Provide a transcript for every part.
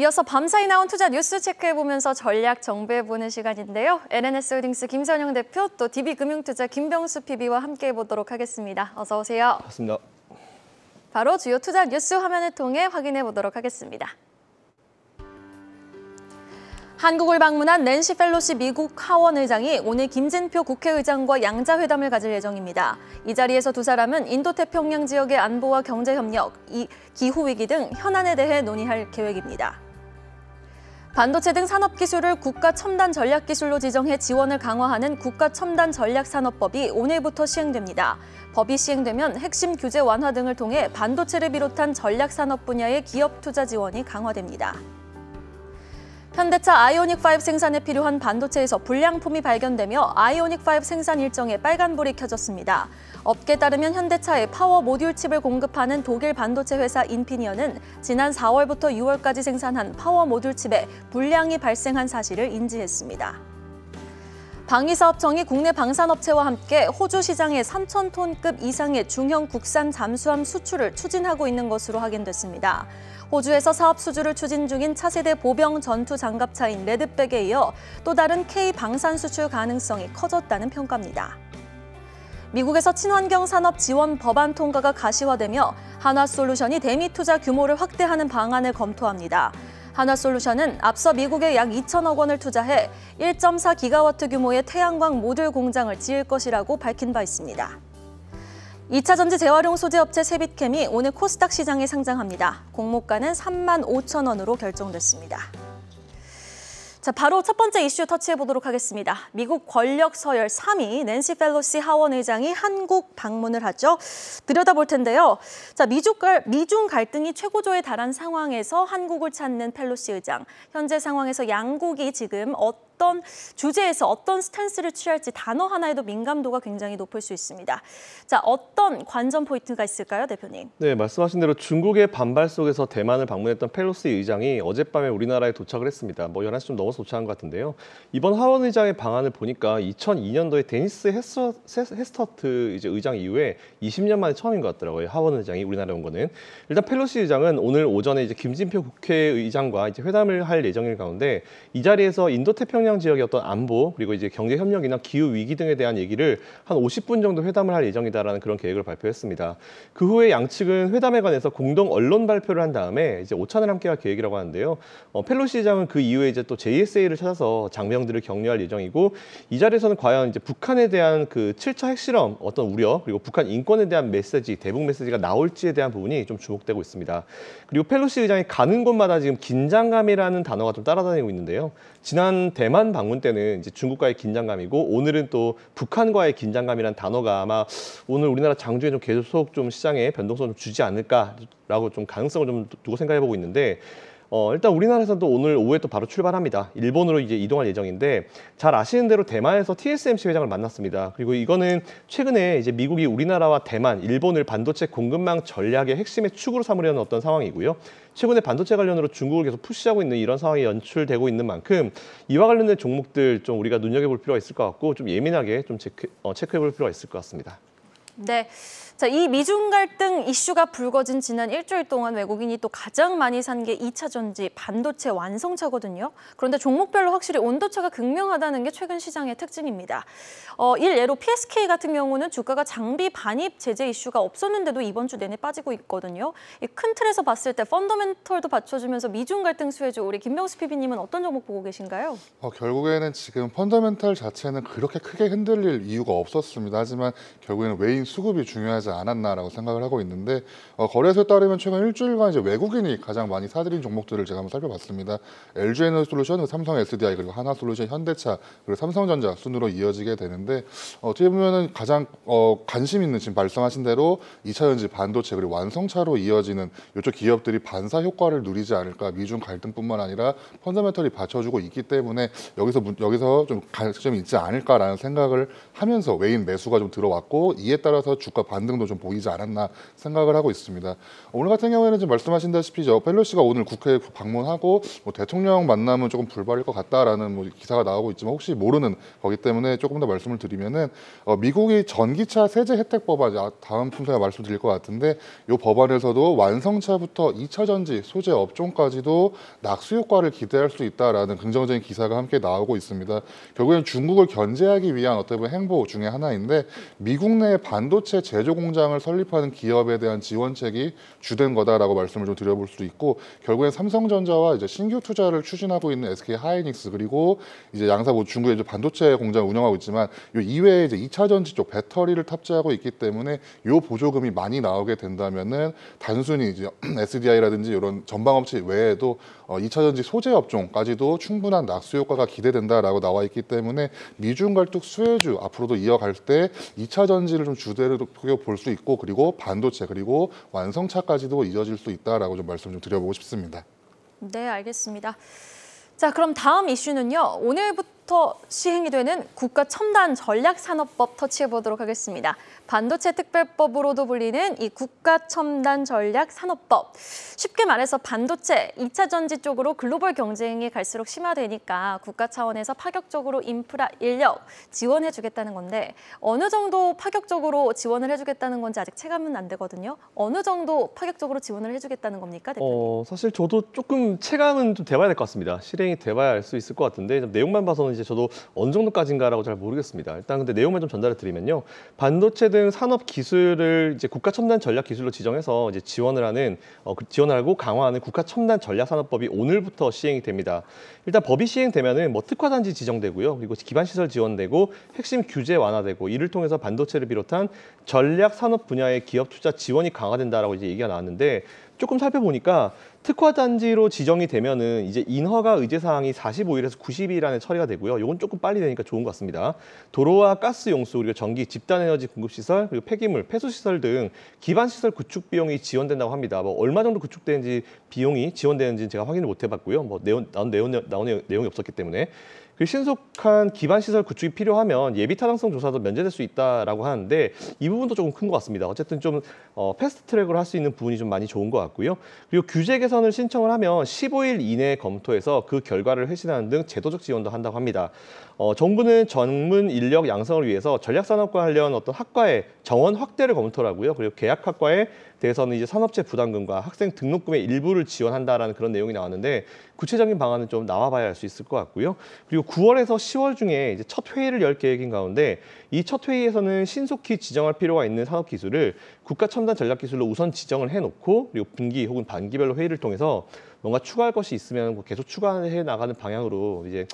이어서 밤사이 나온 투자 뉴스 체크해보면서 전략 정비해보는 시간인데요. LNS홀딩스 김선영 대표, 또 DB금융투자 김병수 PB와 함께해보도록 하겠습니다. 어서 오세요. 반갑습니다. 바로 주요 투자 뉴스 화면을 통해 확인해보도록 하겠습니다. 한국을 방문한 낸시 펠로시 미국 하원 의장이 오늘 김진표 국회의장과 양자회담을 가질 예정입니다. 이 자리에서 두 사람은 인도태평양 지역의 안보와 경제협력, 기후위기 등 현안에 대해 논의할 계획입니다. 반도체 등 산업기술을 국가첨단전략기술로 지정해 지원을 강화하는 국가첨단전략산업법이 오늘부터 시행됩니다. 법이 시행되면 핵심 규제 완화 등을 통해 반도체를 비롯한 전략산업 분야의 기업 투자 지원이 강화됩니다. 현대차 아이오닉5 생산에 필요한 반도체에서 불량품이 발견되며 아이오닉5 생산 일정에 빨간불이 켜졌습니다. 업계에 따르면 현대차의 파워 모듈 칩을 공급하는 독일 반도체 회사 인피니언은 지난 4월부터 6월까지 생산한 파워 모듈 칩에 불량이 발생한 사실을 인지했습니다. 방위사업청이 국내 방산업체와 함께 호주 시장에 3,000톤급 이상의 중형 국산 잠수함 수출을 추진하고 있는 것으로 확인됐습니다. 호주에서 사업 수주를 추진 중인 차세대 보병 전투 장갑차인 레드백에 이어 또 다른 K 방산 수출 가능성이 커졌다는 평가입니다. 미국에서 친환경 산업 지원 법안 통과가 가시화되며 한화솔루션이 대미 투자 규모를 확대하는 방안을 검토합니다. 한화솔루션은 앞서 미국에 약 2천억 원을 투자해 1.4기가와트 규모의 태양광 모듈 공장을 지을 것이라고 밝힌 바 있습니다. 2차 전지 재활용 소재 업체 세빛캠이 오늘 코스닥 시장에 상장합니다. 공모가는 35,000원으로 결정됐습니다. 자, 바로 첫 번째 이슈 터치해보도록 하겠습니다. 미국 권력 서열 3위 낸시 펠로시 하원 의장이 한국 방문을 하죠. 들여다볼 텐데요. 자, 미중 갈등이 최고조에 달한 상황에서 한국을 찾는 펠로시 의장. 현재 상황에서 양국이 지금 어떤 주제에서 어떤 스탠스를 취할지 단어 하나에도 민감도가 굉장히 높을 수 있습니다. 자, 어떤 관전 포인트가 있을까요, 대표님? 네, 말씀하신 대로 중국의 반발 속에서 대만을 방문했던 펠로시 의장이 어젯밤에 우리나라에 도착을 했습니다. 11시 좀 넘어서 도착한 것 같은데요. 이번 하원 의장의 방안을 보니까 2002년도에 데니스 헤스터트 의장 이후에 20년 만에 처음인 것 같더라고요. 하원 의장이 우리나라에 온 거는. 일단 펠로시 의장은 오늘 오전에 김진표 국회의장과 회담을 할 예정인 가운데 이 자리에서 인도태평양 지역의 어떤 안보 그리고 경제 협력이나 기후 위기 등에 대한 얘기를 한 50분 정도 회담을 할 예정이다라는 그런 계획을 발표했습니다. 그 후에 양측은 회담에 관해서 공동 언론 발표를 한 다음에 오찬을 함께할 계획이라고 하는데요. 펠로시 의장은 그 이후에 또 JSA를 찾아서 장병들을 격려할 예정이고 이 자리에서는 과연 북한에 대한 그 7차 핵실험 어떤 우려 그리고 북한 인권에 대한 메시지, 대북 메시지가 나올지에 대한 부분이 좀 주목되고 있습니다. 그리고 펠로시 의장이 가는 곳마다 지금 긴장감이라는 단어가 좀 따라다니고 있는데요. 지난 대만 방문 때는 중국과의 긴장감이고 오늘은 또 북한과의 긴장감이라는 단어가 아마 오늘 우리나라 장중에 좀 계속 좀 시장에 변동성을 좀 주지 않을까라고 좀 가능성을 좀 두고 생각해보고 있는데 일단 우리나라에서는 또 오늘 오후에 또 바로 출발합니다. 일본으로 이동할 예정인데 잘 아시는 대로 대만에서 TSMC 회장을 만났습니다. 그리고 이거는 최근에 미국이 우리나라와 대만, 일본을 반도체 공급망 전략의 핵심의 축으로 삼으려는 어떤 상황이고요. 최근에 반도체 관련으로 중국을 계속 푸시하고 있는 이런 상황이 연출되고 있는 만큼 이와 관련된 종목들 좀 우리가 눈여겨볼 필요가 있을 것 같고 좀 예민하게 좀 체크해볼 필요가 있을 것 같습니다. 네. 자, 이 미중 갈등 이슈가 불거진 지난 일주일 동안 외국인이 또 가장 많이 산 게 2차 전지 반도체 완성차거든요. 그런데 종목별로 확실히 온도차가 극명하다는 게 최근 시장의 특징입니다. 일례로 PSK 같은 경우는 주가가 장비 반입 제재 이슈가 없었는데도 이번 주 내내 빠지고 있거든요. 이 큰 틀에서 봤을 때 펀더멘털도 받쳐주면서 미중 갈등 수혜주 우리 김병수 PB님은 어떤 종목 보고 계신가요? 결국에는 지금 펀더멘털 자체는 그렇게 크게 흔들릴 이유가 없었습니다. 하지만 결국에는 외인 수급이 중요하지 않았나라고 생각을 하고 있는데 거래소에 따르면 최근 일주일간 외국인이 가장 많이 사들인 종목들을 제가 한번 살펴봤습니다. LG에너지솔루션, 삼성 SDI, 그리고 하나솔루션, 현대차, 그리고 삼성전자 순으로 이어지게 되는데 어떻게 보면은 가장 관심 있는 지금 말씀하신 대로 2차 전지 반도체 그리고 완성차로 이어지는 이쪽 기업들이 반사 효과를 누리지 않을까. 미중 갈등뿐만 아니라 펀더멘털이 받쳐주고 있기 때문에 여기서 좀 가점이 있지 않을까라는 생각을 하면서 외인 매수가 좀 들어왔고 이에 따라 따라서 주가 반등도 좀 보이지 않았나 생각을 하고 있습니다. 오늘 같은 경우에는 지금 말씀하신다시피 펠로시가 오늘 국회에 방문하고 뭐 대통령 만남은 조금 불발일 것 같다라는 뭐 기사가 나오고 있지만 혹시 모르는 거기 때문에 조금 더 말씀을 드리면은 미국이 전기차 세제 혜택 법안, 다음 순서에 말씀드릴 것 같은데 이 법안에서도 완성차부터 2차 전지 소재 업종까지도 낙수 효과를 기대할 수 있다라는 긍정적인 기사가 함께 나오고 있습니다. 결국엔 중국을 견제하기 위한 어떻게 보면 행보 중에 하나인데 미국 내 반도체 제조 공장을 설립하는 기업에 대한 지원책이 주된 거다라고 말씀을 좀 드려볼 수 있고 결국엔 삼성전자와 이제 신규 투자를 추진하고 있는 SK 하이닉스 그리고 이제 양사 뭐 중국에 이제 반도체 공장 운영하고 있지만 이 이외에 이제 2차 전지 쪽 배터리를 탑재하고 있기 때문에 이 보조금이 많이 나오게 된다면은 단순히 이제 SDI라든지 이런 전방업체 외에도 2차 전지 소재 업종까지도 충분한 낙수 효과가 기대된다라고 나와 있기 때문에 미중 갈등 수혜주 앞으로도 이어갈 때 2차 전지를 좀 주대로 볼 수 있고 그리고 반도체 그리고 완성차까지도 이어질 수 있다라고 좀 말씀 좀 드려보고 싶습니다. 네, 알겠습니다. 자, 그럼 다음 이슈는요. 오늘부터 시행이 되는 국가첨단전략산업법 터치해 보도록 하겠습니다. 반도체 특별법으로도 불리는 이 국가첨단전략산업법. 쉽게 말해서 반도체, 2차 전지 쪽으로 글로벌 경쟁이 갈수록 심화되니까 국가 차원에서 파격적으로 인프라 인력 지원해 주겠다는 건데 어느 정도 파격적으로 지원을 해주겠다는 건지 아직 체감은 안 되거든요. 어느 정도 파격적으로 지원을 해주겠다는 겁니까, 대표님? 사실 저도 조금 체감은 좀 돼봐야 될 것 같습니다. 실행이 돼봐야 알 수 있을 것 같은데 내용만 봐서는 이제 저도 어느 정도까지인가라고 잘 모르겠습니다. 일단 근데 내용만 좀 전달해 드리면요, 반도체 등 산업 기술을 이제 국가 첨단 전략 기술로 지정해서 이제 지원을 하고 강화하는 국가 첨단 전략 산업법이 오늘부터 시행이 됩니다. 일단 법이 시행되면은 뭐 특화 단지 지정되고요, 그리고 기반 시설 지원되고 핵심 규제 완화되고 이를 통해서 반도체를 비롯한 전략 산업 분야의 기업 투자 지원이 강화된다라고 이제 얘기가 나왔는데 조금 살펴보니까 특화 단지로 지정이 되면은 이제 인허가 의제 사항이 45일에서 90일 안에 처리가 되고요. 이건 조금 빨리 되니까 좋은 것 같습니다. 도로와 가스 용수 그리고 전기, 집단 에너지 공급 시설 그리고 폐기물, 폐수 시설 등 기반 시설 구축 비용이 지원된다고 합니다. 뭐 얼마 정도 구축되는지 비용이 지원되는지는 제가 확인을 못 해봤고요. 뭐 나온 내용이 없었기 때문에. 그 신속한 기반 시설 구축이 필요하면 예비 타당성 조사도 면제될 수 있다라고 하는데 이 부분도 조금 큰 것 같습니다. 어쨌든 좀 패스트 트랙으로 할 수 있는 부분이 좀 많이 좋은 것 같고요. 그리고 규제 개선을 신청을 하면 15일 이내에 검토해서 그 결과를 회신하는 등 제도적 지원도 한다고 합니다. 정부는 전문 인력 양성을 위해서 전략산업과 관련 어떤 학과의 정원 확대를 검토하고요. 그리고 계약학과에 대해서는 이제 산업체 부담금과 학생 등록금의 일부를 지원한다라는 그런 내용이 나왔는데 구체적인 방안은 좀 나와봐야 알 수 있을 것 같고요. 그리고 9월에서 10월 중에 이제 첫 회의를 열 계획인 가운데 이 첫 회의에서는 신속히 지정할 필요가 있는 산업 기술을 국가 첨단 전략 기술로 우선 지정을 해놓고 그리고 분기 혹은 반기별로 회의를 통해서 뭔가 추가할 것이 있으면 계속 추가해 나가는 방향으로 이제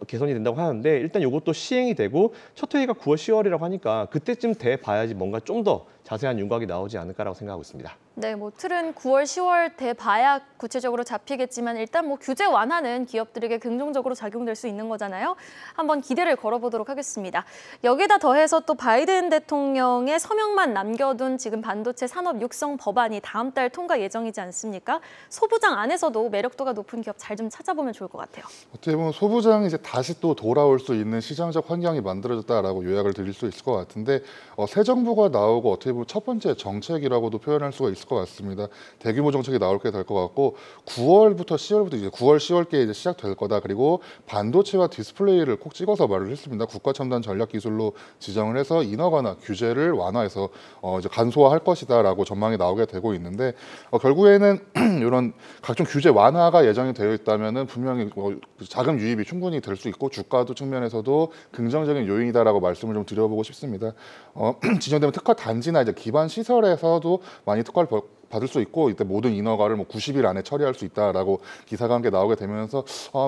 개선이 된다고 하는데 일단 이것도 시행이 되고 첫 회의가 9월, 10월이라고 하니까 그때쯤 돼 봐야지 뭔가 좀 더 자세한 윤곽이 나오지 않을까라고 생각하고 있습니다. 네, 뭐 틀은 9월, 10월 돼 봐야 구체적으로 잡히겠지만 일단 뭐 규제 완화는 기업들에게 긍정적으로 작용될 수 있는 거잖아요. 한번 기대를 걸어보도록 하겠습니다. 여기다 더해서 또 바이든 대통령의 서명만 남겨둔 지금 반도체 산업 육성 법안이 다음 달 통과 예정이지 않습니까? 소부장 안에서도 매력도가 높은 기업 잘 좀 찾아보면 좋을 것 같아요. 어떻게 보면 소부장이 이제 다시 또 돌아올 수 있는 시장적 환경이 만들어졌다라고 요약을 드릴 수 있을 것 같은데 새 정부가 나오고 어떻게 보면 첫 번째 정책이라고도 표현할 수가 있을 것 같습니다. 대규모 정책이 나올 게 될 것 같고 9월부터 10월부터 이제 9월, 10월께 이제 시작될 거다. 그리고 반도체와 디스플레이를 꼭 찍어서 말을 했습니다. 국가 첨단 전략 기술로 지정을 해서 인허가나 규제를 완화해서 이제 간소화할 것이다라고 전망이 나오게 되고 있는데 결국에는 이런 각종 규제 완화가 예정이 되어 있다면은 분명히 자금 유입이 충분히 될 수 있고 주가도 측면에서도 긍정적인 요인이다라고 말씀을 좀 드려보고 싶습니다. 지정되면 특화 단지나 이제 기반 시설에서도 많이 특화를 받을 수 있고 이때 모든 인허가를 뭐 90일 안에 처리할 수 있다라고 기사가 함께 나오게 되면서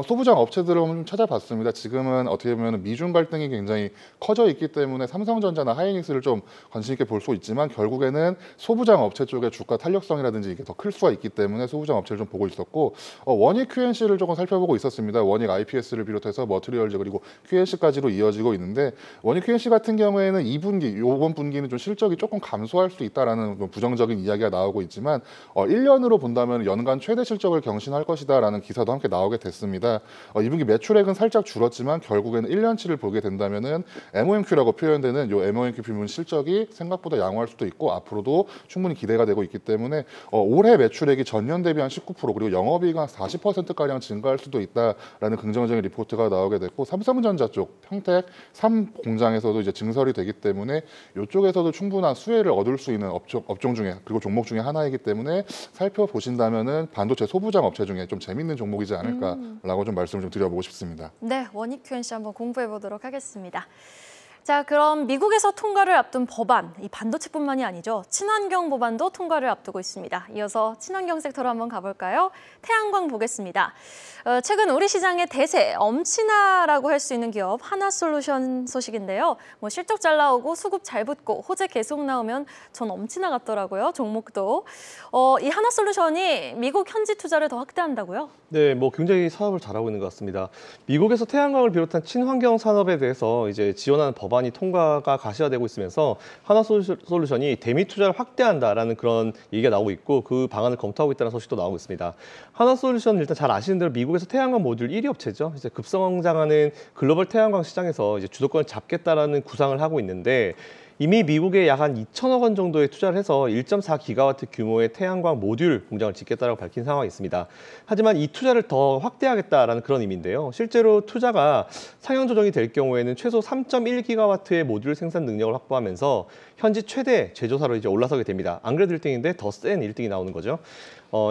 소부장 업체들을 좀 찾아봤습니다. 지금은 어떻게 보면 미중 갈등이 굉장히 커져 있기 때문에 삼성전자나 하이닉스를 좀 관심 있게 볼 수 있지만 결국에는 소부장 업체 쪽의 주가 탄력성이라든지 이게 더 클 수가 있기 때문에 소부장 업체를 좀 보고 있었고 원익 QNC를 조금 살펴보고 있었습니다. 원익 IPS를 비롯해서 머티리얼즈 그리고 QNC까지로 이어지고 있는데 원익 QNC 같은 경우에는 2분기, 이번 분기는 좀 실적이 조금 감소할 수 있다라는 부정적인 이야기가 나오고 있지만 있지만 1년으로 본다면 연간 최대 실적을 경신할 것이다라는 기사도 함께 나오게 됐습니다. 2분기 매출액은 살짝 줄었지만 결국에는 1년치를 보게 된다면은 MOMQ라고 표현되는 요 MOMQ 부문 실적이 생각보다 양호할 수도 있고 앞으로도 충분히 기대가 되고 있기 때문에 올해 매출액이 전년 대비 한 19% 그리고 영업이익 한 40%가량 증가할 수도 있다라는 긍정적인 리포트가 나오게 됐고 삼성전자 쪽 평택 3 공장에서도 이제 증설이 되기 때문에 이쪽에서도 충분한 수혜를 얻을 수 있는 업종 중에 그리고 종목 중에 하나이기 때문에 살펴보신다면은 반도체 소부장 업체 중에 좀 재밌는 종목이지 않을까라고 좀 말씀을 좀 드려보고 싶습니다. 네, 원익 QNC 한번 공부해 보도록 하겠습니다. 자, 그럼 미국에서 통과를 앞둔 법안, 이 반도체뿐만이 아니죠. 친환경 법안도 통과를 앞두고 있습니다. 이어서 친환경 섹터로 한번 가볼까요? 태양광 보겠습니다. 최근 우리 시장의 대세, 엄친아라고 할 수 있는 기업 하나솔루션 소식인데요. 뭐 실적 잘 나오고 수급 잘 붙고 호재 계속 나오면 전 엄친아 같더라고요. 종목도. 이 하나솔루션이 미국 현지 투자를 더 확대한다고요? 네, 뭐 굉장히 사업을 잘하고 있는 것 같습니다. 미국에서 태양광을 비롯한 친환경 산업에 대해서 이제 지원하는 법안이 통과가 가시화되고 있으면서 하나솔루션이 대미 투자를 확대한다라는 그런 얘기가 나오고 있고 그 방안을 검토하고 있다는 소식도 나오고 있습니다. 하나솔루션은 일단 잘 아시는 대로 미국에서 태양광 모듈 1위 업체죠. 이제 급성장하는 글로벌 태양광 시장에서 이제 주도권을 잡겠다라는 구상을 하고 있는데 이미 미국에 약 한 2천억 원 정도의 투자를 해서 1.4기가와트 규모의 태양광 모듈 공장을 짓겠다고 밝힌 상황이 있습니다. 하지만 이 투자를 더 확대하겠다라는 그런 의미인데요. 실제로 투자가 상향 조정이 될 경우에는 최소 3.1기가와트의 모듈 생산 능력을 확보하면서 현지 최대 제조사로 이제 올라서게 됩니다. 안 그래도 1등인데 더 센 1등이 나오는 거죠.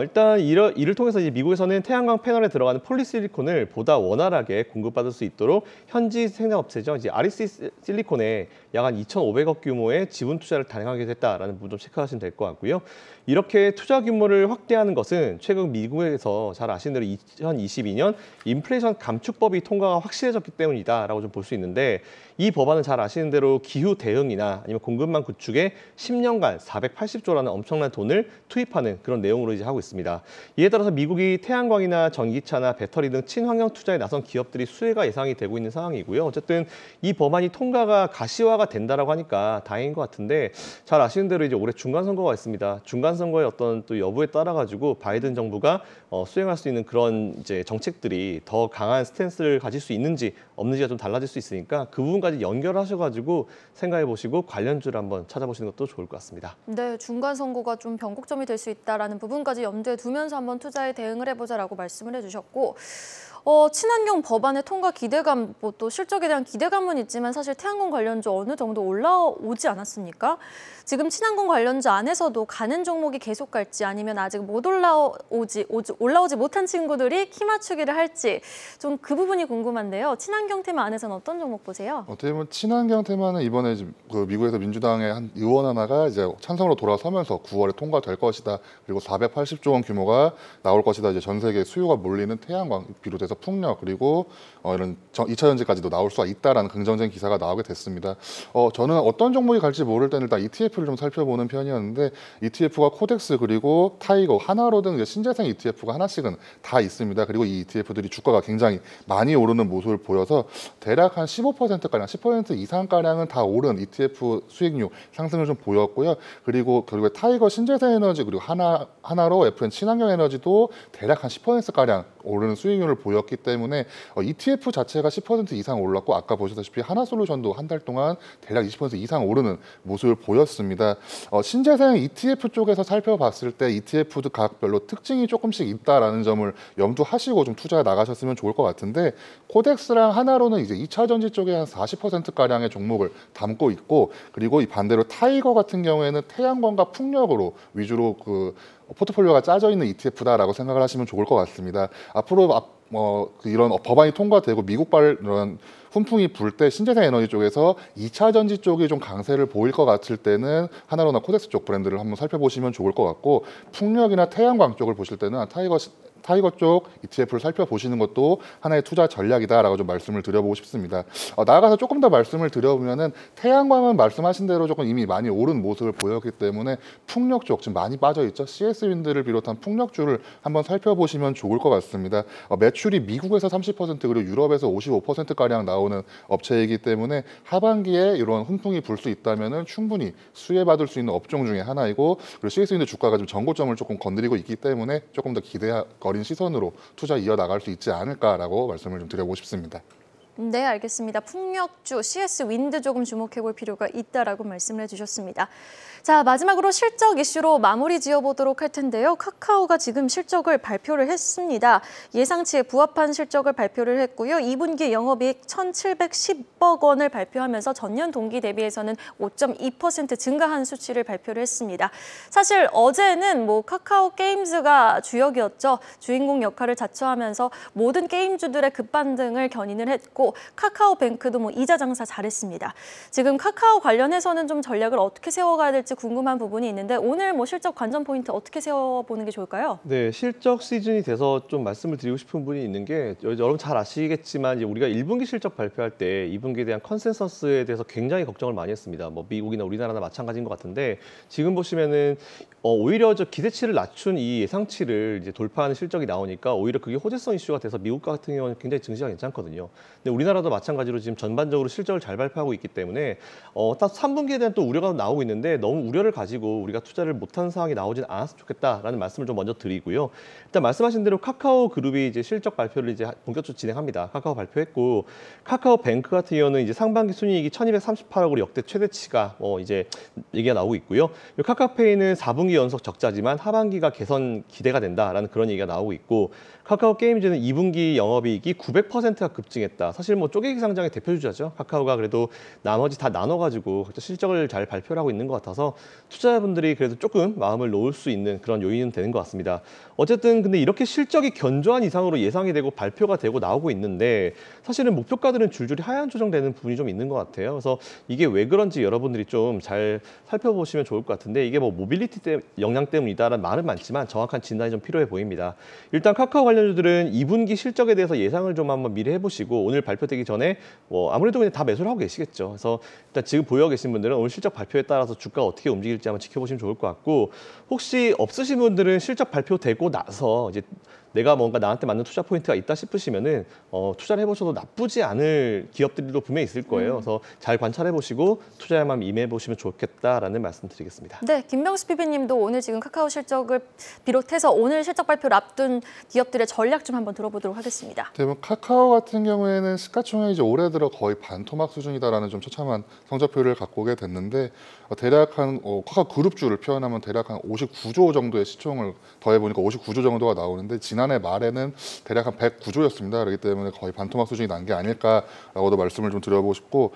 일단 이를 통해서 이제 미국에서는 태양광 패널에 들어가는 폴리실리콘을 보다 원활하게 공급받을 수 있도록 현지 생산업체죠. 이제 REC 실리콘에 약 한 2,500억 규모의 지분 투자를 단행하게 됐다라는 부분 좀 체크하시면 될 것 같고요. 이렇게 투자 규모를 확대하는 것은 최근 미국에서 잘 아시는 대로 2022년 인플레이션 감축법이 통과가 확실해졌기 때문이다라고 좀 볼 수 있는데 이 법안은 잘 아시는 대로 기후 대응이나 아니면 공급망 구축에 10년간 480조라는 엄청난 돈을 투입하는 그런 내용으로 이제 하고 있습니다. 이에 따라서 미국이 태양광이나 전기차나 배터리 등 친환경 투자에 나선 기업들이 수혜가 예상이 되고 있는 상황이고요. 어쨌든 이 법안이 통과가 가시화가 된다라고 하니까 다행인 것 같은데 잘 아시는 대로 이제 올해 중간 선거가 있습니다. 중간 선거의 어떤 또 여부에 따라 가지고 바이든 정부가 수행할 수 있는 그런 이제 정책들이 더 강한 스탠스를 가질 수 있는지 없는지가 좀 달라질 수 있으니까 그 부분까지 연결하셔가지고 생각해 보시고 관련주를 한번 찾아보시는 것도 좋을 것 같습니다. 네, 중간 선거가 좀 변곡점이 될 수 있다라는 부분까지 염두에 두면서 한번 투자에 대응을 해보자라고 말씀을 해주셨고. 친환경 법안의 통과 기대감, 뭐 또 실적에 대한 기대감은 있지만 사실 태양광 관련주 어느 정도 올라오지 않았습니까? 지금 친환경 관련주 안에서도 가는 종목이 계속 갈지 아니면 아직 못 올라오지 못한 친구들이 키 맞추기를 할지 좀 그 부분이 궁금한데요. 친환경 테마 안에서는 어떤 종목 보세요? 어떻게 보면 친환경 테마는 이번에 그 미국에서 민주당의 한 의원 하나가 이제 찬성으로 돌아서면서 9월에 통과될 것이다. 그리고 480조 원 규모가 나올 것이다. 이제 전 세계 수요가 몰리는 태양광 비롯해서 풍력 그리고 이런 2차 전지까지도 나올 수가 있다라는 긍정적인 기사가 나오게 됐습니다. 저는 어떤 종목이 갈지 모를 때는 일단 ETF를 좀 살펴보는 편이었는데 ETF가 코덱스 그리고 타이거, 하나로 등 이제 신재생 ETF가 하나씩은 다 있습니다. 그리고 이 ETF들이 주가가 굉장히 많이 오르는 모습을 보여서 대략 한 15%가량, 10% 이상가량은 다 오른 ETF 수익률 상승을 좀 보였고요. 그리고 타이거 신재생 에너지 그리고 하나로 FN 친환경 에너지도 대략 한 10%가량 오르는 수익률을 보였기 때문에 ETF 자체가 10% 이상 올랐고 아까 보셨다시피 하나솔루션도 한 달 동안 대략 20% 이상 오르는 모습을 보였습니다. 신재생 ETF 쪽에서 살펴봤을 때 ETF도 각별로 특징이 조금씩 있다라는 점을 염두하시고 좀 투자에 나가셨으면 좋을 것 같은데 코덱스랑 하나로는 이제 2차 전지 쪽에 한 40%가량의 종목을 담고 있고 그리고 이 반대로 타이거 같은 경우에는 태양광과 풍력으로 위주로 그 포트폴리오가 짜져 있는 ETF다라고 생각을 하시면 좋을 것 같습니다. 앞으로 이런 법안이 통과되고 미국발 이런 훈풍이 불 때 신재생 에너지 쪽에서 2차 전지 쪽이 좀 강세를 보일 것 같을 때는 하나로나 코덱스 쪽 브랜드를 한번 살펴보시면 좋을 것 같고 풍력이나 태양광 쪽을 보실 때는 타이거 쪽 ETF를 살펴보시는 것도 하나의 투자 전략이다라고 좀 말씀을 드려보고 싶습니다. 나아가서 조금 더 말씀을 드려보면은 태양광은 말씀하신 대로 조금 이미 많이 오른 모습을 보였기 때문에 풍력 쪽 지금 많이 빠져 있죠. CS 윈드를 비롯한 풍력주를 한번 살펴보시면 좋을 것 같습니다. 매출이 미국에서 30% 그리고 유럽에서 55%가량 나오는 업체이기 때문에 하반기에 이런 훈풍이 불 수 있다면은 충분히 수혜받을 수 있는 업종 중에 하나이고, 그리고 CS 윈드 주가가 좀 전고점을 조금 건드리고 있기 때문에 조금 더 기대거린 시선으로 투자 이어나갈 수 있지 않을까라고 말씀을 좀 드려보고 싶습니다. 네, 알겠습니다. 풍력주, CS 윈드 조금 주목해볼 필요가 있다라고 말씀을 해주셨습니다. 자, 마지막으로 실적 이슈로 마무리 지어보도록 할 텐데요. 카카오가 지금 실적을 발표를 했습니다. 예상치에 부합한 실적을 발표를 했고요. 2분기 영업이익 1,710억 원을 발표하면서 전년 동기 대비해서는 5.2% 증가한 수치를 발표를 했습니다. 사실 어제는 카카오 게임즈가 주역이었죠. 주인공 역할을 자처하면서 모든 게임주들의 급반등을 견인을 했고, 카카오뱅크도 이자 장사 잘했습니다. 지금 카카오 관련해서는 좀 전략을 어떻게 세워가야 될지 궁금한 부분이 있는데, 오늘 실적 관전 포인트 어떻게 세워보는 게 좋을까요? 네, 실적 시즌이 돼서 좀 말씀을 드리고 싶은 부분이 있는 게, 여러분 잘 아시겠지만 이제 우리가 1분기 실적 발표할 때 2분기에 대한 컨센서스에 대해서 굉장히 걱정을 많이 했습니다. 미국이나 우리나라나 마찬가지인 것 같은데, 지금 보시면은 오히려 기대치를 낮춘 이 예상치를 이제 돌파하는 실적이 나오니까 오히려 그게 호재성 이슈가 돼서 미국 같은 경우는 굉장히 증시가 괜찮거든요. 근데 우리나라도 마찬가지로 지금 전반적으로 실적을 잘 발표하고 있기 때문에 딱 3분기에 대한 또 우려가 나오고 있는데, 너무 우려를 가지고 우리가 투자를 못하는 상황이 나오진 않았으면 좋겠다라는 말씀을 좀 먼저 드리고요. 일단 말씀하신 대로 카카오 그룹이 이제 실적 발표를 이제 본격적으로 진행합니다. 카카오 발표했고, 카카오뱅크 같은 경우는 이제 상반기 순이익이 1,238억으로 역대 최대치가 이제 얘기가 나오고 있고요. 카카오페이는 4분기 연속 적자지만 하반기가 개선 기대가 된다라는 그런 얘기가 나오고 있고, 카카오 게임즈는 2분기 영업이익이 900%가 급증했다. 사실 쪼개기 상장의 대표 주자죠. 카카오가 그래도 나머지 다 나눠가지고 실적을 잘 발표를 하고 있는 것 같아서 투자자분들이 그래도 조금 마음을 놓을 수 있는 그런 요인은 되는 것 같습니다. 어쨌든 근데 이렇게 실적이 견조한 이상으로 예상이 되고 발표가 되고 나오고 있는데, 사실은 목표가들은 줄줄이 하향 조정되는 부분이 좀 있는 것 같아요. 그래서 이게 왜 그런지 여러분들이 좀 잘 살펴보시면 좋을 것 같은데, 이게 모빌리티 영향 때문이다라는 말은 많지만 정확한 진단이 좀 필요해 보입니다. 일단 카카오 관련주들은 2분기 실적에 대해서 예상을 좀 한번 미리 해보시고, 오늘 발표되기 전에 아무래도 그냥 다 매수를 하고 계시겠죠. 그래서 일단 지금 보유 계신 분들은 오늘 실적 발표에 따라서 주가가 어떻게 움직일지 한번 지켜보시면 좋을 것 같고, 혹시 없으신 분들은 실적 발표되고 나서 이제 내가 뭔가 나한테 맞는 투자 포인트가 있다 싶으시면은 투자를 해보셔도 나쁘지 않을 기업들도 분명히 있을 거예요. 그래서 잘 관찰해보시고 투자에만 임해보시면 좋겠다라는 말씀드리겠습니다. 네, 김병수 PB님도 오늘 지금 카카오 실적을 비롯해서 오늘 실적 발표를 앞둔 기업들의 전략 좀 한번 들어보도록 하겠습니다. 대부분 카카오 같은 경우에는 시가총액이 이제 올해 들어 거의 반토막 수준이다라는 좀 처참한 성적표를 갖고 오게 됐는데, 대략 카카오 그룹주를 표현하면 대략 한 59조 정도의 시총을 더해보니까 59조 정도가 나오는데, 지난해 말에는 대략 한 109조였습니다. 그렇기 때문에 거의 반토막 수준이 난 게 아닐까라고도 말씀을 좀 드려보고 싶고,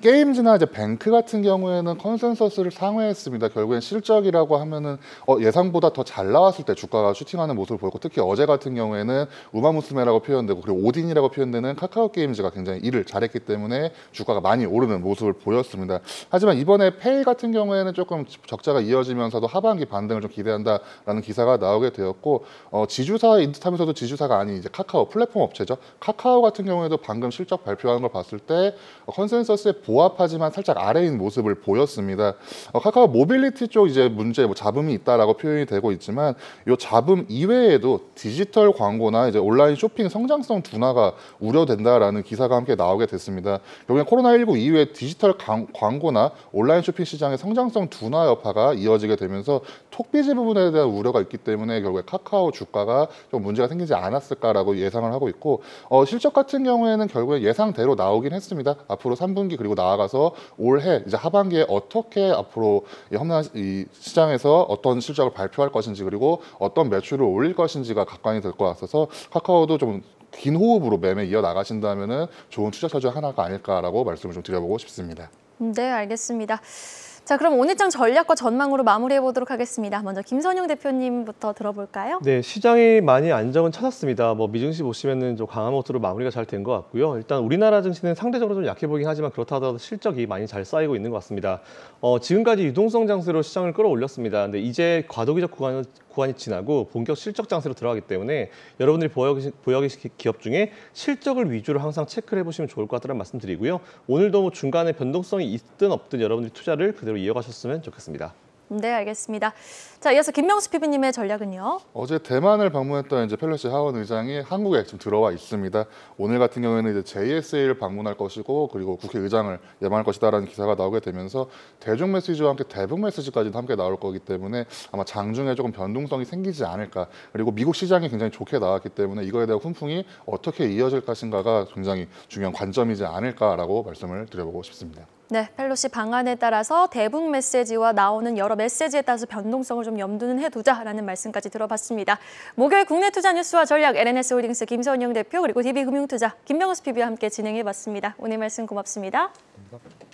게임즈나 이제 뱅크 같은 경우에는 컨센서스를 상회했습니다. 결국엔 실적이라고 하면은 예상보다 더 잘 나왔을 때 주가가 슈팅하는 모습을 보였고, 특히 어제 같은 경우에는 우마무스메라고 표현되고 그리고 오딘이라고 표현되는 카카오 게임즈가 굉장히 일을 잘했기 때문에 주가가 많이 오르는 모습을 보였습니다. 하지만 이번에 페이 같은 경우에는 조금 적자가 이어지면서도 하반기 반등을 좀 기대한다라는 기사가 나오게 되었고, 지주사인 듯하면서도 지주사가 아닌 이제 카카오 플랫폼 업체죠. 카카오 같은 경우에도 방금 실적 발표하는 걸 봤을 때 컨센서스에 부합하지만 살짝 아래인 모습을 보였습니다. 카카오 모빌리티 쪽 이제 문제 잡음이 있다라고 표현이 되고 있지만, 이 잡음 이외에도 디지털 광고나 이제 온라인 쇼핑 성장성 둔화가 우려된다라는 기사가 함께 나오게 됐습니다. 결국엔 코로나19 이후에 디지털 광고나 온라인 쇼핑 시장의 성장성 둔화 여파가 이어지게 되면서 톡비지 부분에 대한 우려가 있기 때문에 결국에 카카오 주가가 좀 문제가 생기지 않았을까라고 예상을 하고 있고, 실적 같은 경우에는 결국에 예상대로 나오긴 했습니다. 앞으로 3분기 그리고 나아가서 올해 이제 하반기에 어떻게 앞으로 이 시장에서 어떤 실적을 발표할 것인지, 그리고 어떤 매출을 올릴 것인지가 각광이 될 것 같아서 카카오도 좀 긴 호흡으로 매매 이어나가신다면은 좋은 투자 처지 하나가 아닐까라고 말씀을 좀 드려보고 싶습니다. 네, 알겠습니다. 자, 그럼 오늘장 전략과 전망으로 마무리해 보도록 하겠습니다. 먼저 김선영 대표님부터 들어볼까요? 네, 시장이 많이 안정은 찾았습니다. 미증시 보시면은 좀 강한 모습으로 마무리가 잘 된 것 같고요. 일단 우리나라 증시는 상대적으로 좀 약해 보이긴 하지만 그렇다 하더라도 실적이 많이 잘 쌓이고 있는 것 같습니다. 지금까지 유동성 장세로 시장을 끌어올렸습니다. 근데 이제 과도기적 구간을 구간이 지나고 본격 실적 장세로 들어가기 때문에 여러분들이 보유 계신 기업 중에 실적을 위주로 항상 체크를 해보시면 좋을 것 같다는 말씀드리고요. 오늘도 뭐 중간에 변동성이 있든 없든 여러분들이 투자를 그대로 이어가셨으면 좋겠습니다. 네, 알겠습니다. 자, 이어서 김명수 PB님의 전략은요? 어제 대만을 방문했던 이제 펠로시 하원 의장이 한국에 지금 들어와 있습니다. 오늘 같은 경우에는 이제 JSA를 방문할 것이고 그리고 국회의장을 예방할 것이다라는 기사가 나오게 되면서 대중 메시지와 함께 대북 메시지까지도 함께 나올 거기 때문에 아마 장중에 조금 변동성이 생기지 않을까. 그리고 미국 시장이 굉장히 좋게 나왔기 때문에 이거에 대한 훈풍이 어떻게 이어질 것인가가 굉장히 중요한 관점이지 않을까라고 말씀을 드려보고 싶습니다. 네, 펠로시 방안에 따라서 대북 메시지와 나오는 여러 메시지에 따라서 변동성을 좀 염두는 해두자라는 말씀까지 들어봤습니다. 목요일 국내 투자 뉴스와 전략 LNS홀딩스 김선영 대표 그리고 DB금융투자 김명수 PB와 함께 진행해봤습니다. 오늘 말씀 고맙습니다. 감사합니다.